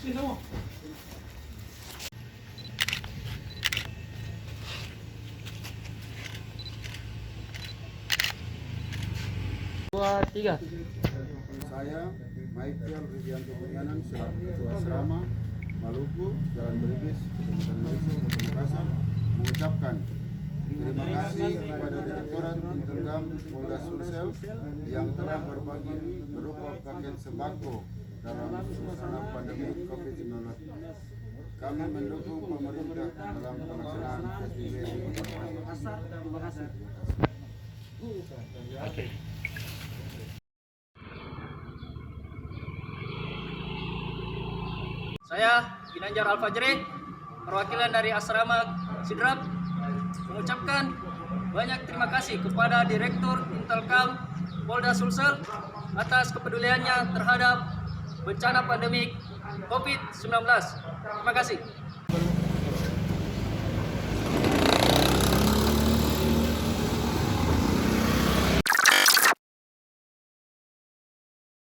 Dua, tiga. Saya Michael Ridianto Kurniawan selaku Ketua Asrama Maluku Jalan Beribis, Kecamatan Maluku, Kota Makassar, mengucapkan terima kasih kepada Direktorat Intelkam Polda Sulsel yang telah berbagi berupa paket sembako dalam suasana pandemi COVID-19. Kami mendukung pemerintah dalam pelaksanaan PSBB di Kota Makassar. Terima kasih. Saya Ginanjar Al-Fajri, perwakilan dari Asrama Sidrap, mengucapkan banyak terima kasih kepada Direktur Intelkam Polda Sulsel atas kepeduliannya terhadap bencana pandemik COVID-19. Terima kasih.